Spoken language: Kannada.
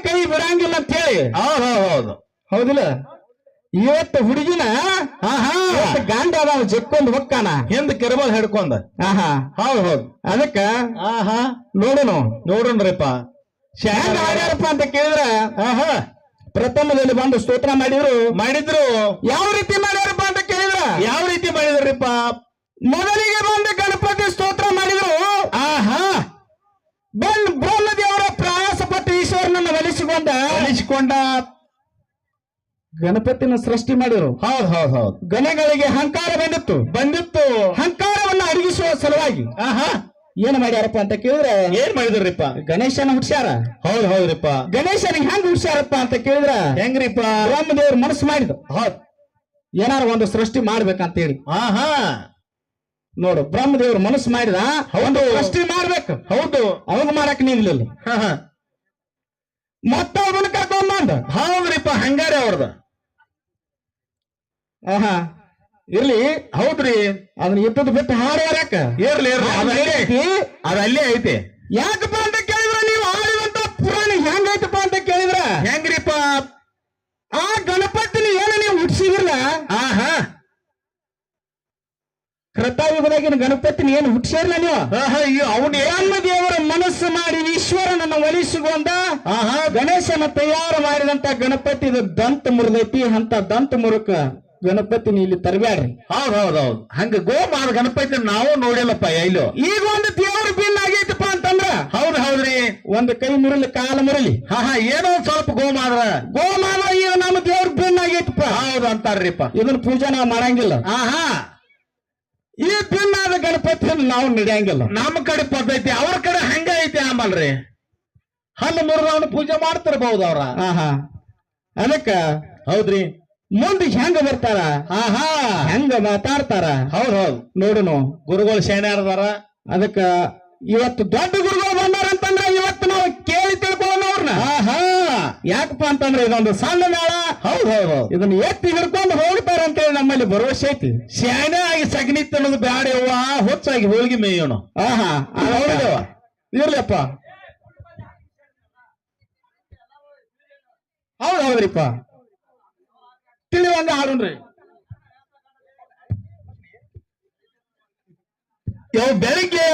ಕೈ ಬಿಡಂಗಿಲ್ಲ ಅಂತ ಹೇಳಿ. ಹೌದು ಹೌದಿಲ್ಲ? ಇವತ್ತು ಹುಡುಗಿನ ಗಾಂಡ ಅದಾವ ಜಕ್ಕೊಂಡ್ ಹೊಕ್ಕಾನ ಹಿಂದ ಕೆರಬಲ್ ಹಿಡ್ಕೊಂಡ. ಹೌದು ಅದಕ್ಕ ನೋಡೋಣ್ರಿಪ್ಪ ಹೆಂಗ ಮಾಡ್ಯಾರಪ್ಪ ಅಂತ ಕೇಳಿದ್ರ ಪ್ರಥಮದಲ್ಲಿ ಬಂದು ಸ್ತೋತ್ರ ಮಾಡಿದ್ರು. ಯಾವ ರೀತಿ ಮಾಡ್ಯಾರಪ್ಪ ಅಂತ ಕೇಳಿದ್ರ ಯಾವ ರೀತಿ ಮಾಡಿದ್ರಿಪ್ಪ? ಮೊದಲಿಗೆ ಬಂದು ಗಣಪತಿ ಸ್ತೋತ್ರ ಮಾಡಿದ್ರು. ಬ್ರಹ್ಮದೇವರ ಪ್ರಯಾಸ ಪಟ್ಟು ಈಶ್ವರನನ್ನು ಒಲಿಸಿಕೊಂಡ ಗಣಪತಿನ ಸೃಷ್ಟಿ ಮಾಡಿದ್ರು. ಹೌದು ಗಣಗಳಿಗೆ ಅಹಂಕಾರ ಬಂದಿತ್ತು. ಅಹಂಕಾರವನ್ನು ಅಡಗಿಸುವ ಸಲುವಾಗಿ ಏನ್ ಮಾಡ್ಯಾರಪ್ಪ ಅಂತ ಕೇಳಿದ್ರೆ ಏನ್ ಮಾಡಿದ್ರಿಪ್ಪ? ಗಣೇಶನ ಹುಡ್ಸ್ಯಾರ. ಹೌದ್ರಿಪ್ಪ. ಗಣೇಶನಿಗೆ ಹೆಂಗ್ ಹುಡ್ಸ್ಯಾರಪ್ಪ ಅಂತ ಕೇಳಿದ್ರ ಹೆಂಗ್ರಿಪ್ಪ? ಬ್ರಹ್ಮದೇವ್ರ ಮನಸ್ಸು ಮಾಡಿದ್ರು. ಏನಾರ ಒಂದು ಸೃಷ್ಟಿ ಮಾಡ್ಬೇಕಂತ ಹೇಳಿ. ನೋಡು, ಬ್ರಹ್ಮದೇವ್ರ ಮನಸ್ಸು ಮಾಡಿದ ಒಂದು ಸೃಷ್ಟಿ ಮಾಡ್ಬೇಕು. ಹೌದು, ಅವಾಗ ಮಾಡಕ್ ನಿಗ್ಲಿಲ್ಲ. ಮತ್ತ ಅದನ್ನ ಕರ್ಕೊಂಡ್ ಹೌದ್ರಿಪ್ಪ. ಹಂಗಾರೆ ಅವ್ರದ ಇರ್ಲಿ. ಹೌದ್ರಿ, ಅದನ್ನ ಎತ್ತದ ಬಿಟ್ಟು ಹಾಡ್ಯಾರಕ್ಕ ಇರ್ಲಿ ಅದಲ್ಲೇ ಐತಿ. ಯಾಕಪ್ಪ ಅಂತ ಕೇಳಿದ್ರ ನೀವು ಆಡಿದಂತ ಪುರಾಣ ಹೆಂಗೈತಪ್ಪ ಅಂತ ಕೇಳಿದ್ರ ಹೆಂಗ್ರಿಪ್ಪ? ಆ ಗಣಪತಿನ ಏನು ನೀವು ಹುಟ್ಟಿಸಿದ್ರಲ್ಲ, ಕೃತಯುಗದಾಗಿನ ಗಣಪತಿನ ಏನು ಹುಟ್ಟಿಸಿರ್ಲ ನೀವು. ಅವನ ದೇವರ ಮನಸ್ಸು ಮಾಡಿ ಈಶ್ವರನನ್ನು ಒಲಿಸಿಕೊಂಡ ಗಣೇಶನ ತಯಾರು ಮಾಡಿದಂತ ಗಣಪತಿ ಇದು ದಂತ ಮುರಿದೈತಿ. ಅಂತ ದಂತ ಮುರುಕ ಗಣಪತಿನ ಇಲ್ಲಿ ತರಬ್ಯಾಡ್ರಿ. ಹೌದು. ಹಂಗ ಗೋಮಾದ ಗಣಪತಿ ನಾವು ನೋಡಿಲ್ಲಪ್ಪ ಎಲ್ಲೋ. ಈಗ ಒಂದು ದೇವ್ರ ಭಿನ್ನ ಆಗೈತಪ್ಪ ಅಂತಂದ್ರ ಹೌದ್ರಿ. ಒಂದು ಕೈ ಮುರಲಿ, ಕಾಲು ಮುರಲಿ, ಏನೋ ಸ್ವಲ್ಪ ಗೋಮಾದ ಈಗ ನಮ್ಮ ದೇವ್ರ ಭಿನ್ನ ಆಗೈತಪ್ಪ. ಹೌದು ಅಂತಾರ್ರಿಪ್ಪ. ಇದನ್ನ ಪೂಜೆ ನಾವು ಮಾಡಂಗಿಲ್ಲ. ಈ ಭಿನ್ನಾದ ಗಣಪತಿಯನ್ನು ನಾವು ನಡೆಯಂಗಿಲ್ಲ. ನಮ್ಮ ಕಡೆ ಪದ್ಧತಿ, ಅವ್ರ ಕಡೆ ಹಂಗ ಐತಿ. ಆಮಲ್ರಿ ಹಲ್ಲು ಮುರಿದವನು ಪೂಜೆ ಮಾಡ್ತಿರ್ಬಹುದು ಅವ್ರ. ಅದಕ್ಕ ಹೌದ್ರಿ. ಮುಂದೆ ಹೆಂಗ ಬರ್ತಾರ, ಹೆಂಗ ಮಾತಾಡ್ತಾರ. ಹೌದು ನೋಡುನು. ಗುರುಗಳು ಶೇಣ್ಯಾರದಾರ. ಅದಕ್ಕ ಇವತ್ತು ದೊಡ್ಡ ಗುರುಗಳು ಬಂದಾರಂತಂದ್ರ ಇವತ್ತು ನಾವು ಕೇಳಿ ತಿಳ್ಕೊಳ್ಳೋಣ ಅವ್ರನ್ನ. ಯಾಕಪ್ಪ ಅಂತಂದ್ರೆ ಇದೊಂದು ಸಣ್ಣ ಮೇಳ. ಹೌದು ಇದನ್ನ ಎತ್ತಿ ಹಿಡ್ಕೊಂಡು ಹೋಗ್ತಾರ ಅಂತೇಳಿ ನಮ್ಮಲ್ಲಿ ಭರವಸೆ ಐತಿ. ಶಾಣೆ ಆಗಿ ಸಗಣಿ ಅನ್ನೋದು ಬ್ಯಾಡವ್ವ, ಹೊಚ್ಚಾಗಿ ಹೋಳಿಗೆ ಮೇಯೋಣ. ಇರ್ಲಿಪ್ಪ. ಹೌದ್ರಿಪ್ಪ. ತಿಳಿವಂಗ ಹಾಡುನ್ರಿ. ಬೆಳಿಗ್ಗೆ